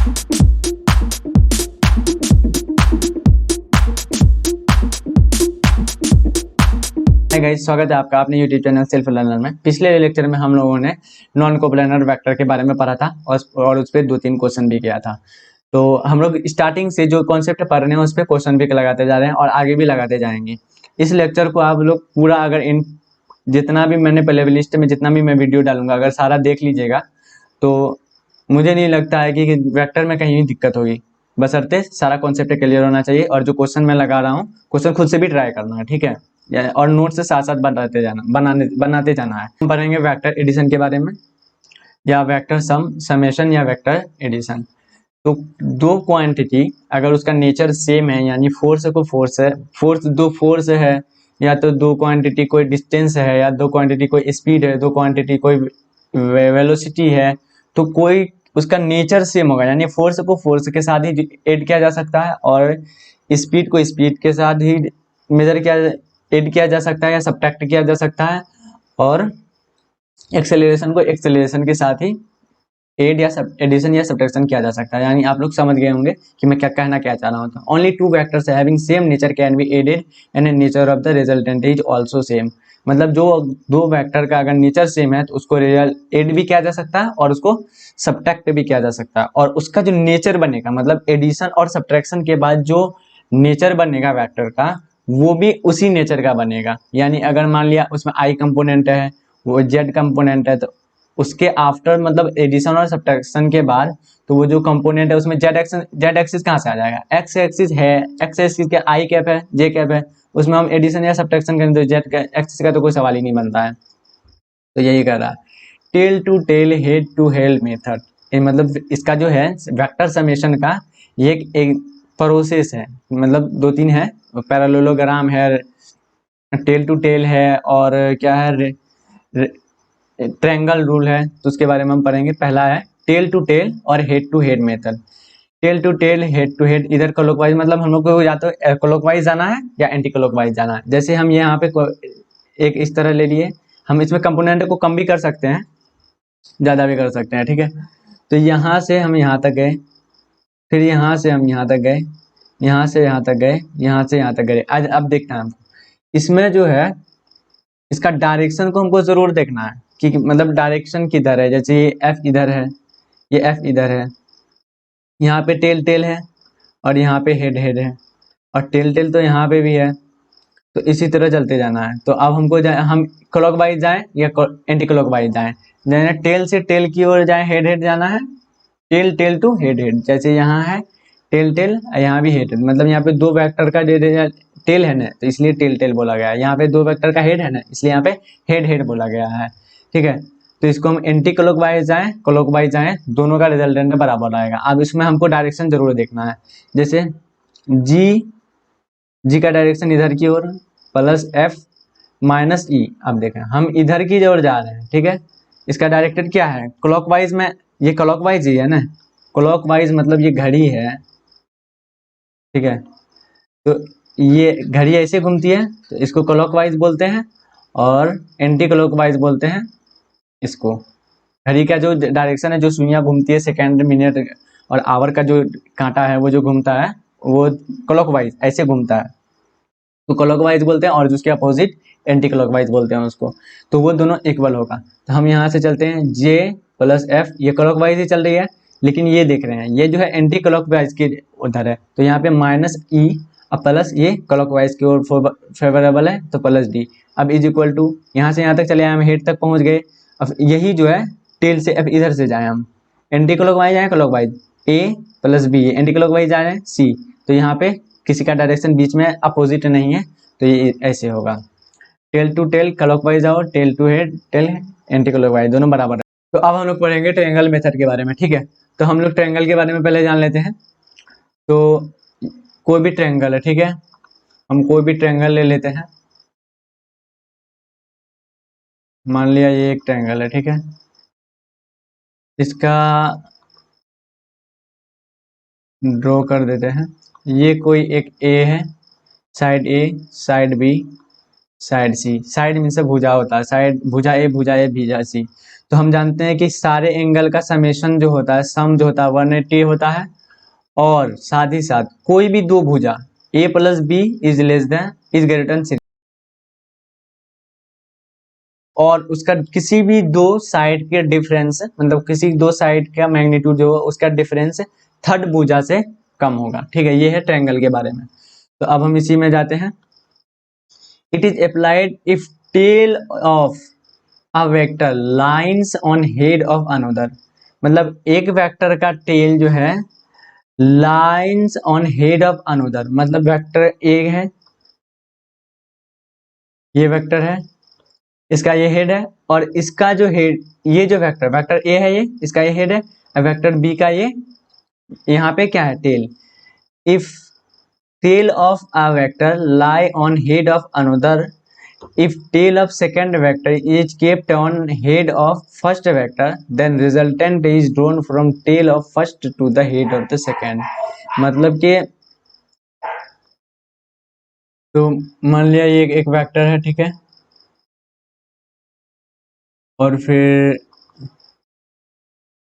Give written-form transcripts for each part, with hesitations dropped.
Hi guys, स्वागत है आपका अपने यूट्यूब चैनल सेल्फ लर्नर में। पिछले लेक्चर में हम लोगों ने नॉन कोप्लानर वेक्टर के बारे में पढ़ा था और उस पर 2-3 क्वेश्चन भी किया था। तो हम लोग स्टार्टिंग से जो कॉन्सेप्ट पढ़ रहे हैं उस पर क्वेश्चन भी लगाते जा रहे हैं और आगे भी लगाते जाएंगे। इस लेक्चर को आप लोग पूरा अगर इन जितना भी मैंने प्ले लिस्ट में जितना भी मैं वीडियो डालूंगा अगर सारा देख लीजिएगा तो मुझे नहीं लगता है कि वेक्टर में कहीं भी दिक्कत होगी, बशर्ते सारा कॉन्सेप्ट क्लियर होना चाहिए। और जो क्वेश्चन मैं लगा रहा हूँ क्वेश्चन खुद से भी ट्राई करना है, ठीक है, और नोट से साथ साथ बनाते जाना है। हम पढ़ेंगे वेक्टर एडिशन के बारे में, या वेक्टर समेशन या वेक्टर एडिशन। तो दो क्वांटिटी अगर उसका नेचर सेम है, यानी फोर्स को फोर्स है, दो फोर्स है, या तो दो क्वांटिटी कोई डिस्टेंस है, या दो क्वांटिटी कोई स्पीड है, दो क्वांटिटी कोई वेलोसिटी है, तो कोई उसका नेचर सेम होगा। यानी फोर्स को फोर्स के साथ ही ऐड किया जा सकता है और स्पीड को स्पीड के साथ ही मेजर किया ऐड किया जा सकता है या सब्ट्रैक्ट किया जा सकता है, और एक्सेलरेशन को एक्सेलरेशन के साथ ही एड या एडिशन या सब्ट्रैक्शन किया जा सकता है। यानी आप लोग समझ गए होंगे कि मैं क्या कहना क्या चाह रहा हूँ। Only two vectors having same nature can be added and nature of the resultant is also same. मतलब जो दो वेक्टर का अगर नेचर सेम है तो उसको एड भी किया जा सकता है और उसको सब्ट्रैक्ट भी किया जा सकता है, और उसका जो नेचर बनेगा मतलब एडिशन और सब्ट्रैक्शन के बाद जो नेचर बनेगा वेक्टर का वो भी उसी नेचर का बनेगा। यानी अगर मान लिया उसमें आई कंपोनेंट है, वो जेड कंपोनेंट है, तो उसके आफ्टर मतलब एडिशन और सब्ट्रैक्शन के बाद तो वो जो कंपोनेंट है उसमें जेड एक्सिस कहाँ से आ जाएगा, एक्स एक्सिस है, एक्स एक्सिस के आई कैप है, जे कैप है, उसमें हम एडिशन या सब्ट्रैक्शन करें तो जेड एक्सिस का तो कोई सवाल ही नहीं बनता है। तो यही कर रहा है tail to tail head to head method. मतलब इसका जो है वेक्टर समेशन का ये एक प्रोसेस है, मतलब 2-3 है, पैरेललोग्राम है, टेल टू टेल है, और क्या है ट्रायंगल रूल है। तो उसके बारे में हम पढ़ेंगे। पहला है टेल टू टेल और head to head method. Tail to tail head to head, इधर क्लॉकवाइज मतलब हम लोग को या तो क्लॉकवाइज जाना है या एंटी क्लॉकवाइज जाना है। जैसे हम यहाँ पे एक इस तरह ले लिए, हम इसमें कंपोनेंट को कम भी कर सकते हैं ज़्यादा भी कर सकते हैं, ठीक है। तो यहाँ से हम यहाँ तक गए, फिर यहाँ से हम यहाँ तक गए, यहाँ से यहाँ तक गए, यहाँ से यहाँ तक गए। आज अब देखना है इसमें जो है इसका डायरेक्शन को हमको जरूर देखना है कि मतलब डायरेक्शन किधर है। जैसे ये एफ इधर है, ये एफ इधर है, यहाँ पे टेल टेल है और यहाँ पे हेड हेड है, और टेल टेल तो यहाँ पे भी है। तो इसी तरह चलते जाना है। तो अब हमको हम क्लॉकवाइज जाएं या एंटी क्लॉकवाइज जाएं। टेल से टेल की ओर जाएं, हेड हेड जाना है, tail tail to head head. जैसे यहाँ है टेल टेल, यहाँ भी हेड हेड, मतलब यहाँ पे दो वेक्टर का टेल है ना, तो इसलिए टेल टेल बोला गया है। यहाँ पे दो वेक्टर का हेड है ना, इसलिए यहाँ पे हेड हेड बोला गया है, ठीक है। तो इसको हम एंटी क्लॉकवाइज जाएं क्लॉकवाइज जाएं, दोनों का रिजल्टेंट बराबर आएगा। अब इसमें हमको डायरेक्शन जरूर देखना है। जैसे जी का डायरेक्शन इधर की ओर प्लस एफ माइनस ई। अब देखें हम इधर की ओर जा रहे हैं, ठीक है। इसका डायरेक्टेड क्या है क्लॉकवाइज में, ये क्लॉकवाइज ही है ना, क्लॉकवाइज मतलब ये घड़ी है, ठीक है। तो ये घड़ी ऐसे घूमती है तो इसको क्लॉकवाइज बोलते हैं, और एंटी क्लॉकवाइज बोलते हैं इसको। घड़ी का जो डायरेक्शन है, जो सुइयां घूमती है, सेकेंड मिनट और आवर का जो कांटा है वो जो घूमता है वो क्लॉकवाइज ऐसे घूमता है, तो क्लॉकवाइज बोलते हैं, और जिसके अपोजिट एंटी क्लॉकवाइज बोलते हैं उसको। तो वो दोनों इक्वल होगा। तो हम यहाँ से चलते हैं जे प्लस एफ, ये क्लॉकवाइज ही चल रही है, लेकिन ये देख रहे हैं ये जो है एंटी क्लॉकवाइज के उधर है, तो यहाँ पे माइनस ई और प्लस ये क्लॉकवाइज की ओर फेवरेबल है तो प्लस डी। अब इज इक्वल टू यहाँ से यहाँ तक चले आए, हम हेड तक पहुँच गए। अब यही जो है टेल से अब इधर से जाए, हम एंटी क्लॉकवाइज आए क्लॉकवाइज ए प्लस बी, एंटी क्लॉकवाइज जा रहे हैं सी, तो यहाँ पे किसी का डायरेक्शन बीच में अपोजिट नहीं है, तो ये ऐसे होगा टेल टू टेल क्लॉकवाइज आओ, tail to head tail anti clockwise, दोनों बराबर है। तो अब हम लोग पढ़ेंगे ट्रायंगल मेथड के बारे में, ठीक है। तो हम लोग ट्रायंगल के बारे में पहले जान लेते हैं। तो कोई भी ट्रायंगल है, ठीक है, हम कोई भी ट्रायंगल ले लेते हैं। मान लिया ये एक ट्रायंगल है, ठीक है। इसका ड्रॉ कर देते हैं। ये कोई एक ए है, साइड ए, साइड बी, साइड सी। साइड में से भुजा होता है, साइड भुजा ए भुजा सी। तो हम जानते हैं कि सारे एंगल का समेशन जो होता है, सम जो होता है 180 होता है, और साथ ही साथ कोई भी दो भुजा a plus B is less than is greater than, और उसका किसी भी दो साइड के डिफरेंस, मतलब किसी दो साइड का मैग्नीट्यूड जो उसका डिफरेंस थर्ड भुजा से कम होगा। ठीक है, ये है ट्रायंगल के बारे में। तो अब हम इसी में जाते हैं। It is applied if tail of a vector lines on head of another, मतलब एक वेक्टर का टेल जो है lines on head of another, मतलब वेक्टर ए है, ये वेक्टर है, इसका ये हेड है, और इसका जो हेड, ये जो वेक्टर वेक्टर ए है, ये इसका ये हेड है, और वेक्टर बी का ये यहाँ पे क्या है, tail. If tail of a vector lie on head of another, if tail of second vector is kept on head of first vector, then resultant is drawn from tail of first to the head of the second। मतलब कि तो मान लिया ये एक vector है, ठीक है, और फिर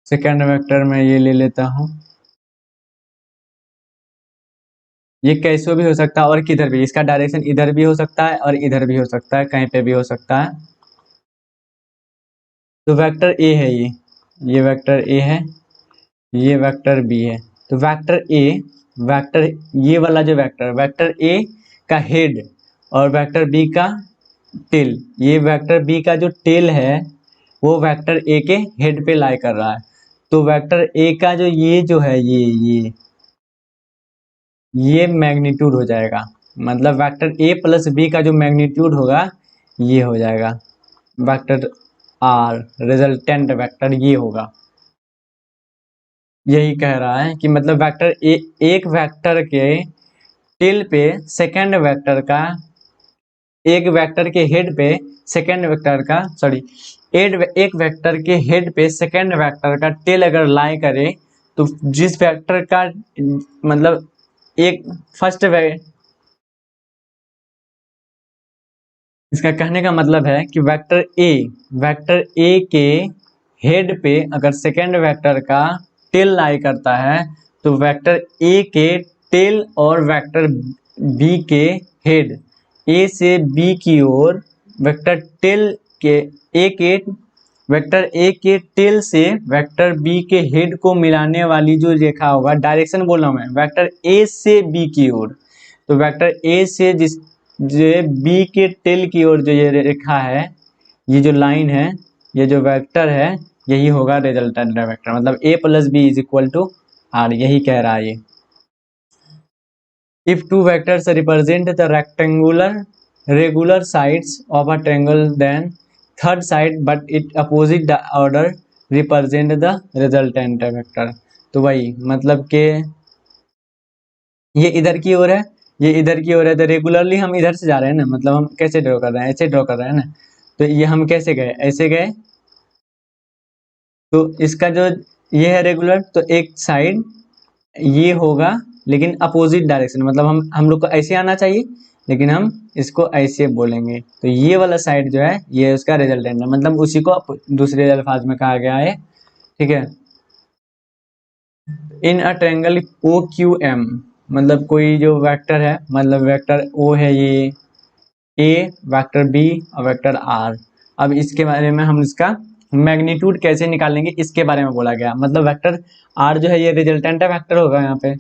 सेकेंड वेक्टर में ये ले लेता हूँ, ये कैसे भी हो सकता है और किधर भी, इसका डायरेक्शन इधर भी हो सकता है और इधर भी हो सकता है, कहीं पे भी हो सकता है। तो वेक्टर ए है, ये वेक्टर ए है, ये वेक्टर बी है। तो वेक्टर ए, वेक्टर ये वाला जो वेक्टर वेक्टर ए का हेड और वेक्टर बी का टेल, ये वेक्टर बी का जो टेल है वो वेक्टर ए के हेड पे लाई कर रहा है। तो वेक्टर ए का जो ये जो है ये मैग्नीट्यूड हो जाएगा, मतलब वेक्टर ए प्लस बी का जो मैग्नीट्यूड होगा ये हो जाएगा वेक्टर आर, रिजल्टेंट वेक्टर ये होगा। यही कह रहा है कि मतलब वेक्टर ए, एक वेक्टर के टेल पे सेकंड वेक्टर का, एक वेक्टर के हेड पे सेकंड वेक्टर का, सॉरी, एक वेक्टर के हेड पे सेकंड वेक्टर का टेल अगर लाई करे, तो जिस वेक्टर का मतलब एक फर्स्ट इसका कहने का मतलब है कि वेक्टर ए के हेड पे अगर सेकेंड वेक्टर का टेल लाई करता है, तो वेक्टर ए के टेल और वेक्टर बी के हेड, ए से बी की ओर वेक्टर टेल के ए के वेक्टर ए के टेल से वेक्टर बी के हेड को मिलाने वाली जो रेखा होगा, डायरेक्शन बोल रहा हूँ मैं, वेक्टर ए से बी की ओर, तो वेक्टर ए से जिस जो बी के टेल की ओर जो ये रेखा है, ये जो लाइन है, ये जो वेक्टर है, यही होगा रिजल्टेंट वेक्टर, मतलब a plus B is equal to r, यही कह रहा है ये। If two vectors represent the rectangular regular sides of a triangle, then third side but it opposite order represent the resultant vector. तो वही मतलब कि ये इधर की ओर है, ये इधर की ओर है, तो रेगुलरली हम इधर से जा रहे हैं ना, मतलब हम कैसे ड्रॉ कर रहे हैं, ऐसे ड्रॉ कर रहे हैं ना। तो ये हम कैसे गए, ऐसे गए, तो इसका जो ये है रेगुलर, तो एक साइड ये होगा लेकिन अपोजिट डायरेक्शन, मतलब हम लोग को ऐसे आना चाहिए, लेकिन हम इसको ऐसे बोलेंगे। तो ये वाला साइड जो है ये उसका रिजल्टेंट है, मतलब उसी को दूसरे अल्फाज में कहा गया है। ठीक है, in a triangle O Q M, मतलब कोई जो वेक्टर है, मतलब वेक्टर ओ है ये ए, वेक्टर बी और वेक्टर आर। अब इसके बारे में हम इसका मैग्नीट्यूड कैसे निकालेंगे इसके बारे में बोला गया, मतलब वेक्टर आर जो है ये रिजल्टेंट वेक्टर होगा, यहाँ पे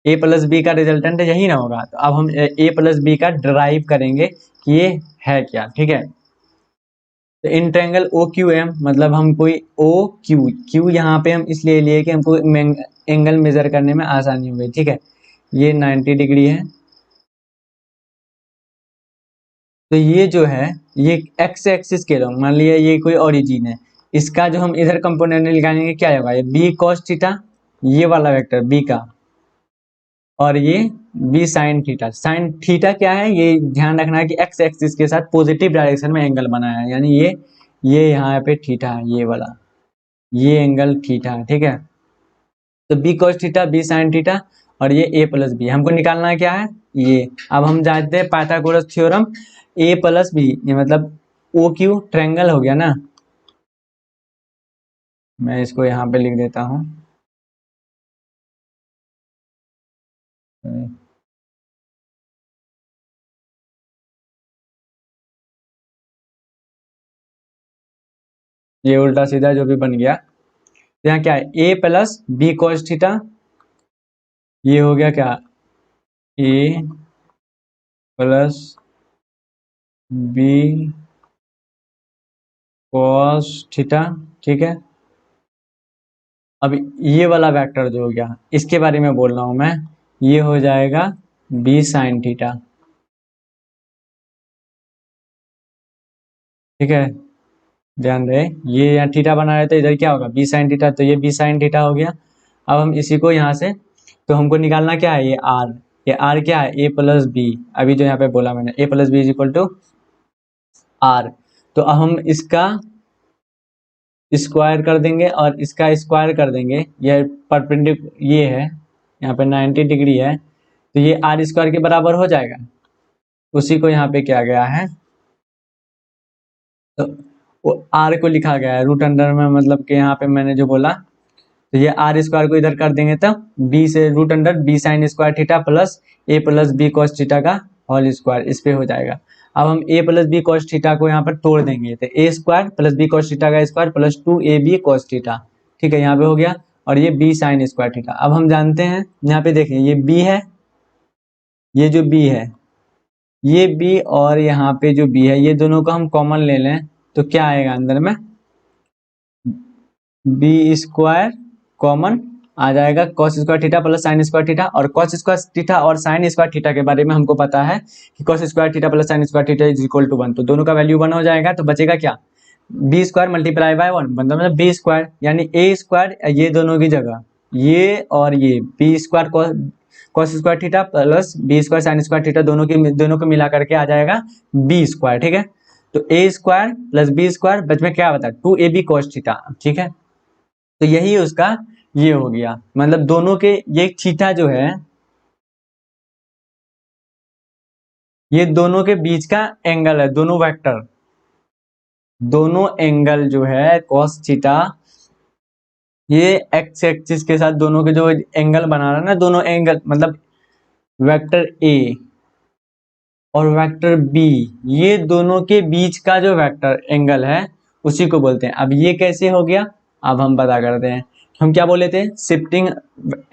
ए प्लस बी का रिजल्टेंट यही ना होगा। तो अब हम ए प्लस बी का ड्राइव करेंगे कि ये है क्या। ठीक है, तो in triangle O Q M, मतलब हम कोई ओ क्यू यहाँ पे हम इसलिए लिए कि हमको एंगल मेजर करने में आसानी हुई। ठीक है, ये 90 डिग्री है, तो ये जो है ये एक्स एक्सिस के लोग मान लिया ये कोई ओरिजिन है, इसका जो हम इधर कंपोनेंट निकालेंगे क्या होगा, ये बी कॉस थीटा, ये वाला वेक्टर बी का, और ये बी साइन थीटा क्या है, ये ध्यान रखना है कि एक्स एक्सिस के साथ पॉजिटिव डायरेक्शन में एंगल बनाया है, यानी ये यहाँ पे थीटा है, ये वाला ये एंगल थीटा है। ठीक है, तो B cos theta B sign theta, और ये ए प्लस बी हमको निकालना है क्या है ये। अब हम जानते हैं पाइथागोरस थ्योरम, ए प्लस बी ये मतलब ओ क्यू ट्रायंगल हो गया ना, मैं इसको यहाँ पे लिख देता हूँ। ये उल्टा सीधा जो भी बन गया, तो यहाँ क्या है, a plus b cos theta, ये हो गया क्या, ए प्लस बी कॉस थीटा, ठीक है। अब ये वाला वेक्टर जो हो गया, इसके बारे में बोल रहा हूं मैं, ये हो जाएगा बी साइन थीटा, ठीक है। ध्यान रहे, ये यहाँ थीटा बना रहे, तो इधर क्या होगा, बी साइन थीटा, तो ये बी साइन थीटा हो गया। अब हम इसी को यहाँ से, तो हमको निकालना क्या है, ये आर क्या है, ए प्लस बी, अभी जो यहाँ पे बोला मैंने, a plus B is equal to r. तो अब हम इसका स्क्वायर कर देंगे और इसका स्क्वायर कर देंगे, ये परपेंडिकुलर ये है, यहाँ पे 90 डिग्री है, तो ये आर स्क्वायर के बराबर हो जाएगा। उसी को यहाँ पे किया गया है, तो वो आर को लिखा गया है रूट अंडर में, मतलब कि यहाँ पे मैंने जो बोला, तो ये आर स्क्वायर को इधर कर देंगे, तब बी से root under b sine square theta plus b cos theta का होल स्क्वायर, इस पे हो जाएगा। अब हम ए प्लस बी कॉस थीटा को यहाँ पर तोड़ देंगे, तो a square plus b cos theta का square plus 2ab cos theta, ठीक है, यहाँ पे हो गया। और ये बी साइन स्क्वायर थीटा, अब हम जानते हैं, यहाँ पे देखें ये बी है, ये जो बी है, ये बी और यहाँ पे जो बी है, ये दोनों को हम कॉमन ले लें, तो क्या आएगा अंदर में, बी स्क्वायर कॉमन आ जाएगा, cos square theta plus sin square theta, और कॉस स्क्वायर थीटा और साइन स्क्वायर थीटा के बारे में हमको पता है कि cos square theta plus sin square theta is equal to 1, तो दोनों का वैल्यू 1 हो जाएगा, तो बचेगा क्या, बी स्क्वायर मल्टीप्लाई बाय 1, मतलब बी स्क्वायर, यानी ए स्क्वायर, ये दोनों की जगह ये और ये B square cos square theta plus B square sin square theta, दोनों को मिला करके आ जाएगा बी स्क्वायर, ठीक है। तो a square plus B square, बच में क्या बता, 2ab कॉस थीटा, ठीक है। तो यही उसका ये हो गया, मतलब दोनों के, ये थीटा जो है, ये दोनों के बीच का एंगल है, दोनों वेक्टर, दोनों एंगल जो है कॉस थीटा, ये एक्स एक्सिस के साथ दोनों के जो एंगल बना रहा है ना, दोनों एंगल मतलब वेक्टर ए और वेक्टर बी, ये दोनों के बीच का जो वेक्टर एंगल है, उसी को बोलते हैं। अब ये कैसे हो गया, अब हम पता करते हैं। हम क्या बोले थे, शिफ्टिंग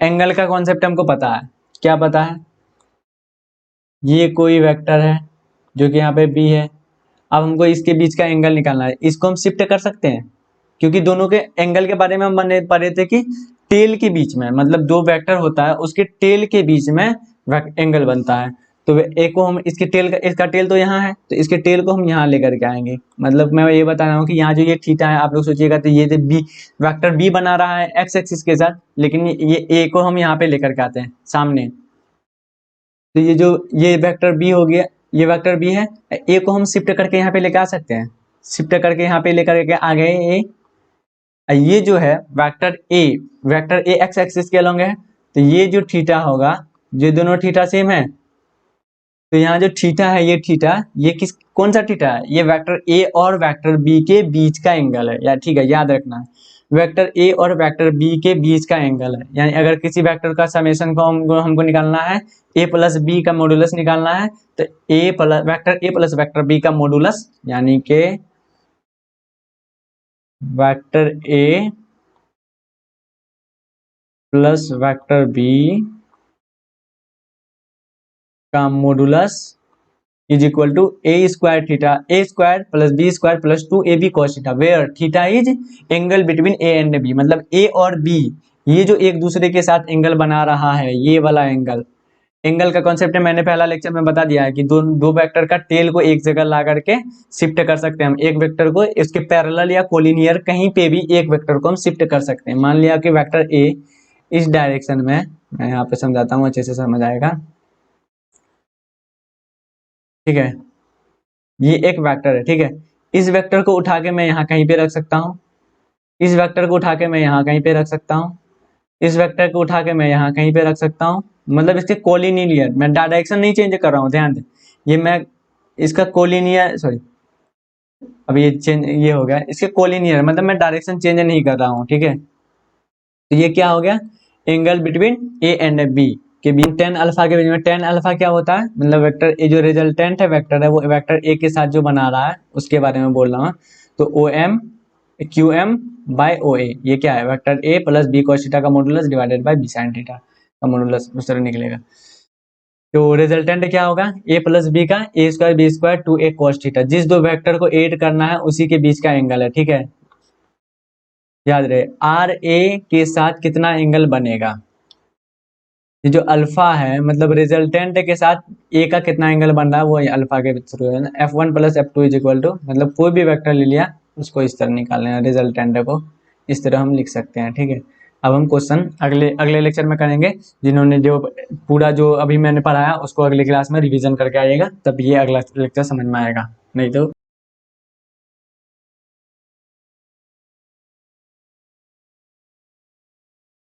एंगल का कॉन्सेप्ट हमको पता है, क्या पता है, ये कोई वेक्टर है जो कि यहाँ पे बी है, अब हमको इसके बीच का एंगल निकालना है, इसको हम शिफ्ट कर सकते हैं, क्योंकि दोनों के एंगल के बारे में हम पढ़े थे कि टेल के बीच में, मतलब दो वेक्टर होता है उसके टेल के बीच में एंगल बनता है। तो एक को हम इसके टेल का, इसका टेल तो यहाँ है, तो इसके टेल को हम यहाँ लेकर के आएंगे, मतलब मैं ये बता रहा हूँ कि यहाँ जो ये थीटा है, आप लोग सोचिएगा तो ये बी वेक्टर बी बना रहा है एक्स एक्सिस के साथ, लेकिन ये ए को हम यहाँ पे लेकर के आते हैं सामने, तो ये जो ये वेक्टर बी हो गया, ये वेक्टर बी है, ए को हम शिफ्ट करके यहाँ पे लेकर आ सकते हैं, शिफ्ट करके यहाँ पे लेकर के आ गए ए, ये जो है वेक्टर ए एक्स एक्सिस के अलोंग है, तो ये जो थीटा होगा, ये दोनों थीटा सेम है, तो यहाँ जो थीटा है, ये थीटा, ये किस कौन सा थीटा है, ये वेक्टर ए और वेक्टर बी के बीच का एंगल है, या ठीक है, याद रखना है, वेक्टर ए और वेक्टर बी के बीच का एंगल है, यानी अगर किसी वेक्टर का समेशन को हमको निकालना है, ए प्लस बी का मॉडुलस निकालना है, तो vector a plus vector b का मॉडुलस, यानी कि vector a plus vector b का modulus is equal to a square theta, a square plus B square plus 2ab cos theta, where theta is angle between A and b, मतलब a और B ये जो एक दूसरे के साथ angle बना रहा है, ये वाला एंगल का कॉन्सेप्ट मैंने पहला लेक्चर में बता दिया है कि दो वेक्टर का टेल को एक जगह ला करके शिफ्ट कर सकते हैं हम, एक वेक्टर को इसके पैरेलल या कोलिनियर कहीं पे भी एक वेक्टर को हम शिफ्ट कर सकते हैं। मान लिया कि वेक्टर ए इस डायरेक्शन में, मैं यहाँ पे समझाता हूँ अच्छे से समझ आएगा, ठीक है, ये एक वेक्टर है, ठीक है, इस वेक्टर को उठा के मैं यहाँ कहीं पे रख सकता हूँ, इस वेक्टर को उठा के मैं यहाँ कहीं पे रख सकता हूँ, इस वेक्टर को उठा के मैं यहाँ कहीं पे रख सकता हूँ, मतलब इसके कोलिनियर, मैं डायरेक्शन नहीं चेंज कर रहा हूँ, ध्यान दें, ये मैं इसका कोलिनियर, सॉरी, अब ये चेंज ये हो गया, इसके कोलिनियर मतलब मैं डायरेक्शन चेंज नहीं कर रहा हूँ, ठीक है। तो ये क्या हो गया, angle between A and B के बीच, टेन अल्फा के बीच में। टेन अल्फा क्या होता है, मतलब वेक्टर ए जो रिजल्टेंट है वेक्टर है वो वेक्टर ए के साथ जो बना रहा है उसके बारे में बोल रहा हूँ। तो O M Q M by O A, ये क्या है, vector a plus b cos theta का modulus divided by b sign theta का मॉडुलस, उस तरह निकलेगा। तो रिजल्टेंट क्या होगा, ए प्लस बी का a square b square two a cos theta, जिस दो वेक्टर को ऐड करना है उसी के बीच का एंगल है, ठीक है। याद रहे आर ए के साथ कितना एंगल बनेगा, ये जो अल्फा है मतलब रिजल्टेंट के साथ ए का कितना एंगल बन रहा है वो अल्फा के थ्रू है ना। F1 plus F2 is equal to, मतलब कोई भी वेक्टर ले लिया उसको इस तरह निकाल लेना, रिजल्टेंट को इस तरह हम लिख सकते हैं, ठीक है। अब हम क्वेश्चन अगले अगले लेक्चर में करेंगे, जिन्होंने जो पूरा जो अभी मैंने पढ़ाया उसको अगले क्लास में रिवीजन करके आइएगा, तब ये अगला लेक्चर समझ में आएगा, नहीं तो